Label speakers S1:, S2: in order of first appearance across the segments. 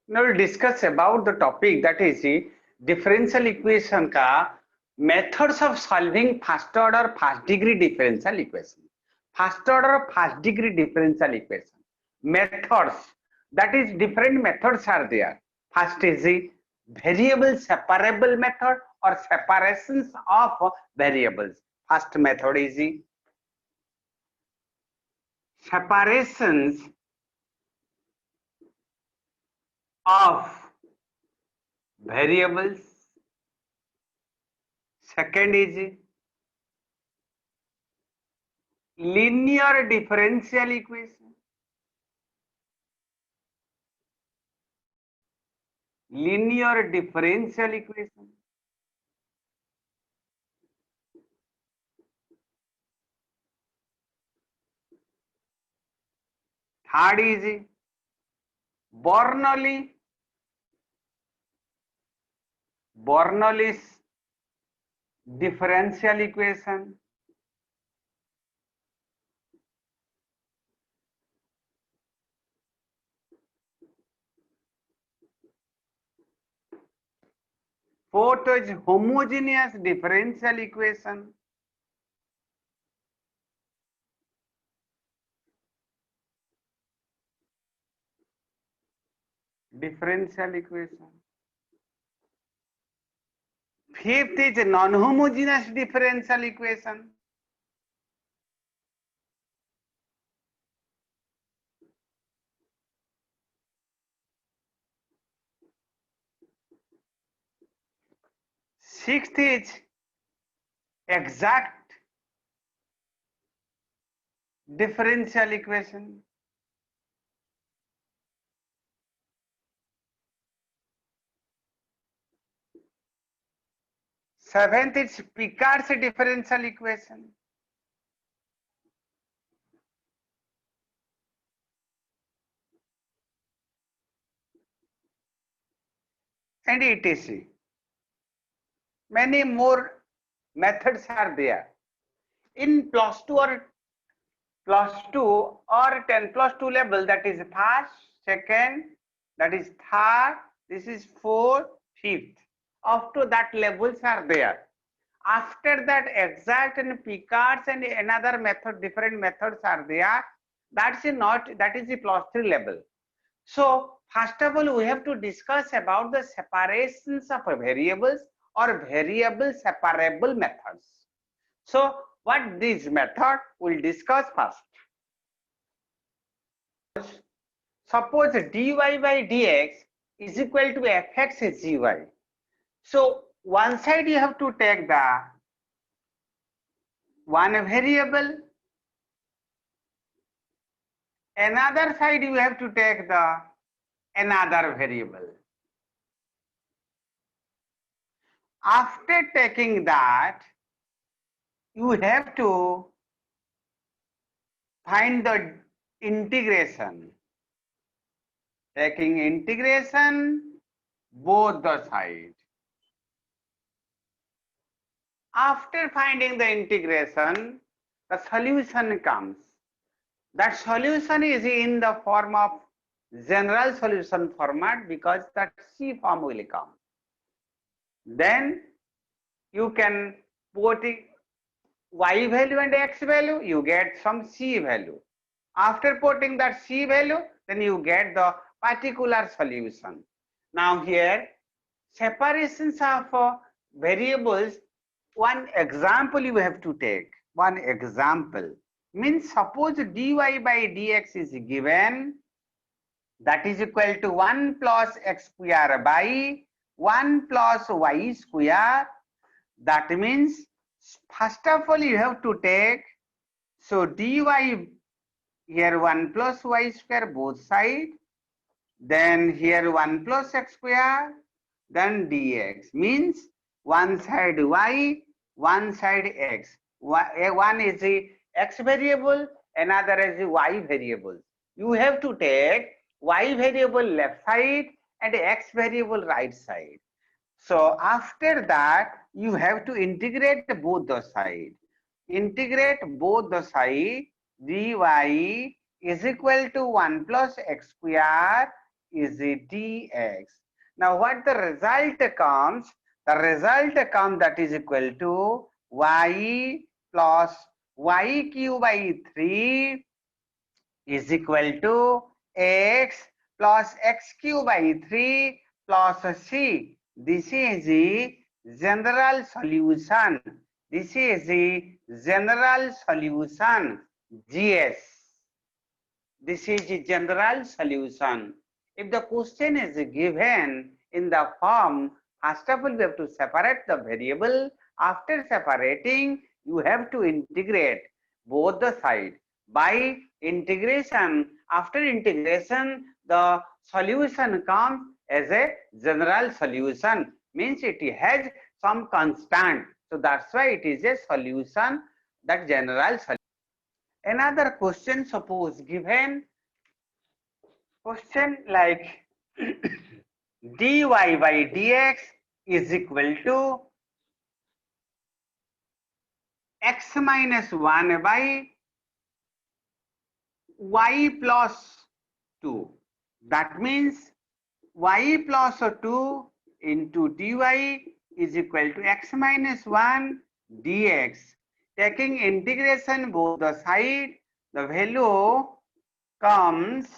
S1: Now we'll discuss about the topic that is differential equation का methods of solving first order first degree differential equation. First order first degree differential equation. Methods, that is different methods are there. First is the variable separable method or separations of variables. First method is the separations of variables. Second is linear differential equation. Linear differential equation. Third is Bernoulli's differential equation. Fourth is homogeneous differential equation. Differential equation. Fifth is non-homogeneous differential equation. Sixth is exact differential equation. Seventh is Picard's differential equation. And etc. Many more methods are there. In plus 2 or 10 plus 2 level, that is first, second, that is third, this is fourth, fifth. Up to that levels are there. After that, exact and Picard's and another method, different methods are there. That is the plus 3 level. So first of all, we have to discuss about the separations of variables or variable separable methods. So what this method we'll discuss first. Suppose dy by dx is equal to fx gy. So one side you have to take the one variable, another side you have to take the another variable. After taking that, you have to find the integration. Taking integration both the sides. After finding the integration, the solution comes. That solution is in the form of general solution format because that C form will come. Then you can put y value and x value, you get some C value. After putting that C value, then you get the particular solution. Now here, separations of variables, one example you have to take. One example means suppose dy by dx is given, that is equal to 1 plus x square by 1 plus y square. That means first of all you have to take, so dy here 1 plus y square both sides, then here 1 plus x square, then dx means one side y, one side x. One is the x variable, another is the y variable. You have to take y variable left side and x variable right side. So after that, you have to integrate both the sides. Integrate both the sides, dy is equal to 1 plus x square is dx. Now what the result comes? The result comes that is equal to y plus y cube by 3 is equal to x plus x cube by 3 plus c. This is the general solution. This is the general solution, GS. This is the general solution. If the question is given in the form, first of all, we have to separate the variable. After separating, you have to integrate both the sides. By integration, after integration, the solution comes as a general solution. Means it has some constant. So that's why it is a solution, that general solution. Another question, suppose given question like dy by dx is equal to x minus 1 by y plus 2. That means y plus 2 into dy is equal to x minus 1 dx. Taking integration both the side, the value comes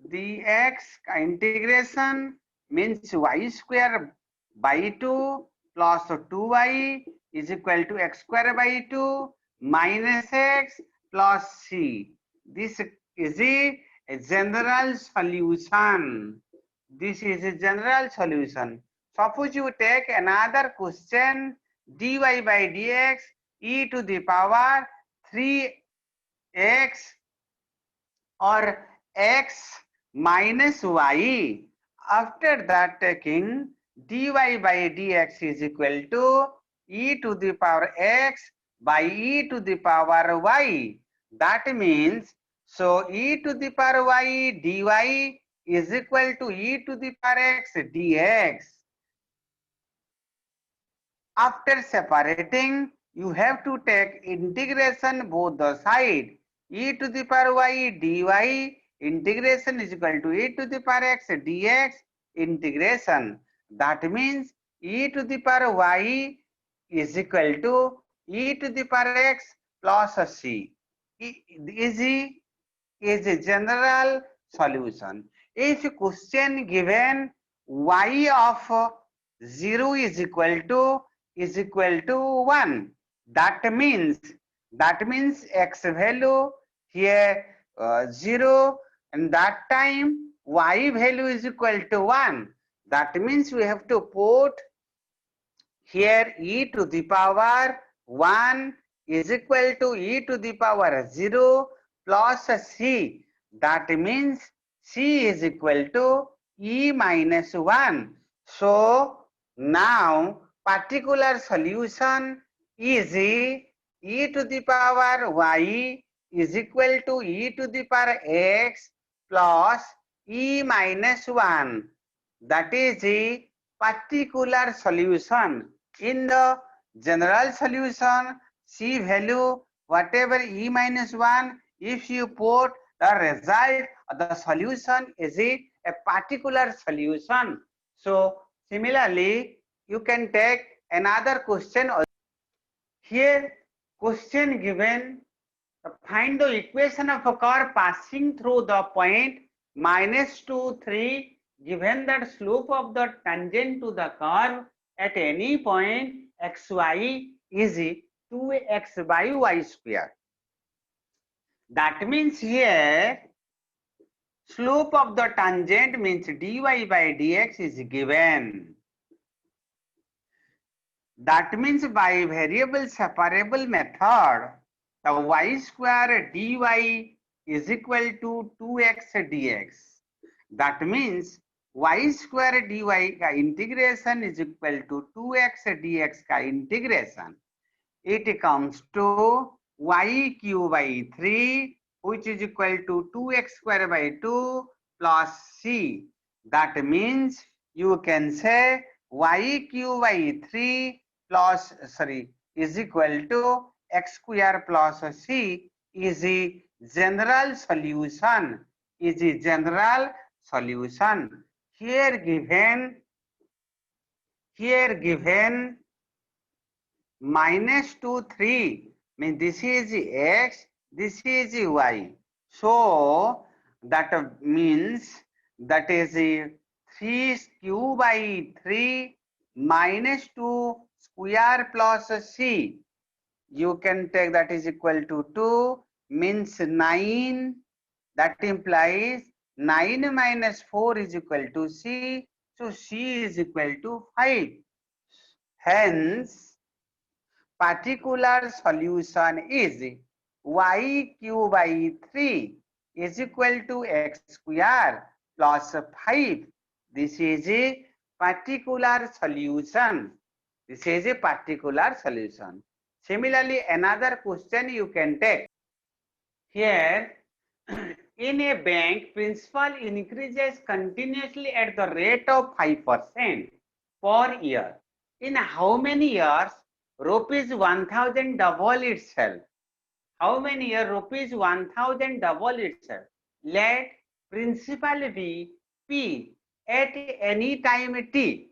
S1: dx integration means y square by 2 plus 2y is equal to x square by 2 minus x plus c. This is a general solution. This is a general solution. Suppose you take another question, dy by dx e to the power 3x or x minus y. After that, taking dy by dx is equal to e to the power x by e to the power y. That means, so e to the power y dy is equal to e to the power x dx. After separating, you have to take integration both the side. E to the power y dy integration is equal to e to the power x dx integration. That means e to the power y is equal to e to the power x plus c. Is a general solution. If question given y of 0 is equal to 1, that means x value here 0, and that time y value is equal to 1. That means we have to put here e to the power 1 is equal to e to the power 0 plus c. That means c is equal to e minus 1. So now particular solution is e to the power y is equal to e to the power x plus e minus 1. That is the particular solution. In the general solution, c value whatever e minus 1, if you put the result of the solution is a particular solution. So similarly, you can take another question. Here question given, find the equation of a curve passing through the point -2, 3, given that slope of the tangent to the curve at any point xy is 2x by y square. That means here slope of the tangent means dy by dx is given. That means by variable separable method, the y square dy is equal to 2x dx. That means y square dy का integration is equal to 2x dx का integration. It comes to y cube by 3, which is equal to 2x square by 2 plus c. That means you can say y cube by 3 plus is equal to x square plus c is the general solution. Is the general solution. Here given -2, 3 means this is x, this is y. So that means that is 3 by 3 minus 2 square plus c. You can take that is equal to 2 means 9. That implies 9 minus 4 is equal to c. So c is equal to 5. Hence, particular solution is y cube by 3 is equal to x square plus 5. This is a particular solution. This is a particular solution. Similarly, another question you can take. Here, in a bank, principal increases continuously at the rate of 5% per year. In how many years rupees 1000 double itself? How many years rupees 1000 double itself? Let principal be P at any time t.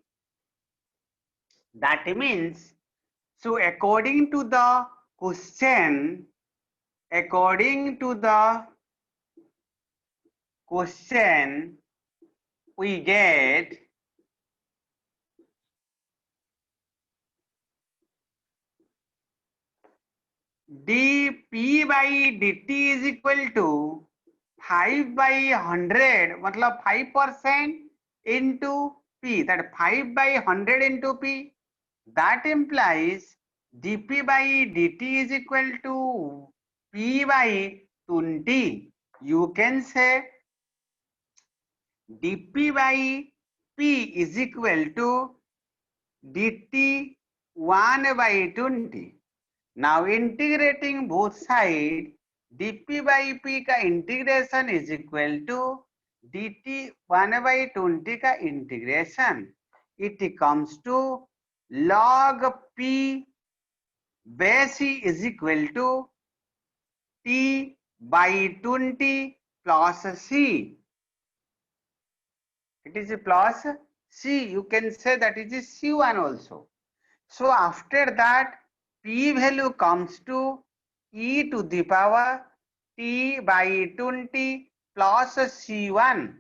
S1: That means, so according to the question, we get dp by dt is equal to 5 by 100, मतलब 5% into p, that 5 by 100 into p. That implies dp by dt is equal to p by 20. You can say dp by p is equal to dt 1 by 20. Now integrating both sides, dp by p का integration is equal to dt 1 by 20 का integration. It comes to log p base c is equal to t by 20 plus c. It is plus c. You can say that it is c1 also. So after that, p value comes to e to the power t by 20 plus c1.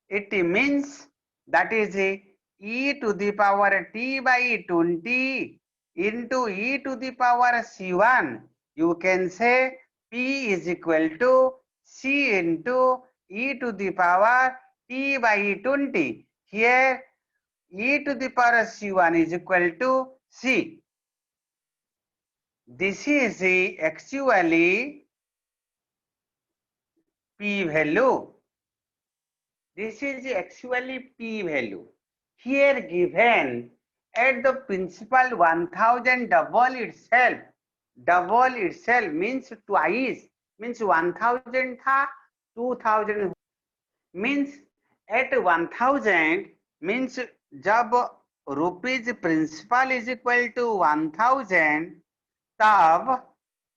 S1: It means that is e to the power t by 20 into e to the power c1. You can say p is equal to c into e to the power t by 20. Here e to the power c1 is equal to c. This is actually p value. This is actually p value. Here given at the principal 1000 double itself means twice, means 1000 था 2000 means at 1000 means जब rupees principal is equal to 1000 तब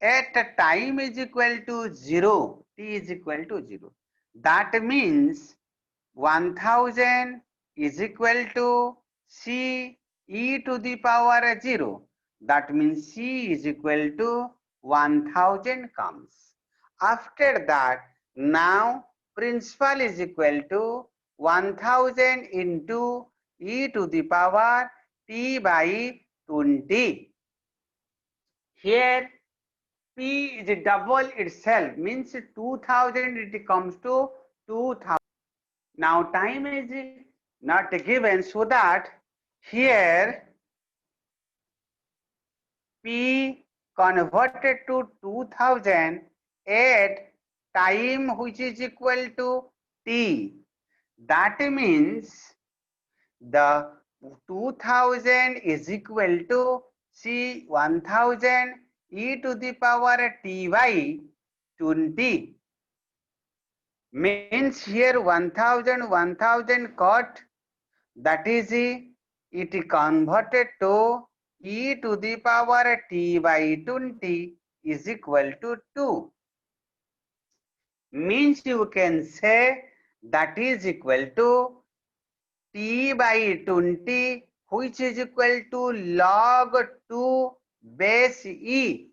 S1: at time is equal to 0, t is equal to 0. That means 1000 is equal to c e to the power 0. That means c is equal to 1000 comes. After that, now principal is equal to 1000 into e to the power t by 20. Here p is double itself, means 2000, it comes to 2000. Now time is not given, so that here p converted to 2000 at time which is equal to t. That means the 2000 is equal to c 1000 e to the power t by 20. Means here 1000 cut, that is it converted to e to the power t by 20 is equal to 2. Means you can say that is equal to t by 20, which is equal to log 2 base e.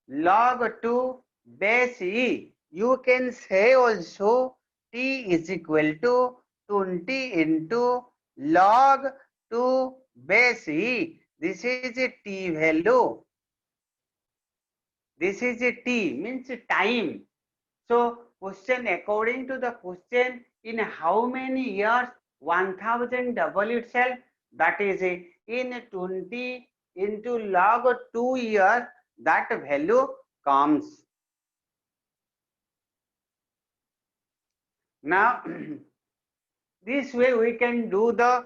S1: Log 2 base e. You can say also t is equal to 20 into log 2 base e. This is a t value. This is a t, means time. So question, according to the question, in how many years 1000 double itself, that is in 20 into log 2 years, that value comes. Now this way we can do the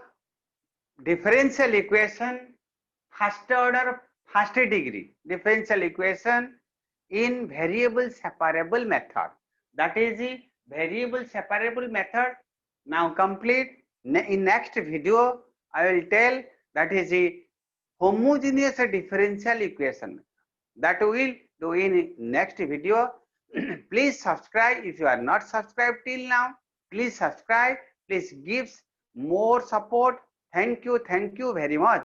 S1: differential equation first order, first degree differential equation in variable separable method. That is the variable separable method. Now complete. In next video I will tell that is the homogeneous differential equation. That we will do in next video. Please subscribe if you are not subscribed till now. Please subscribe. Please give more support. Thank you very much.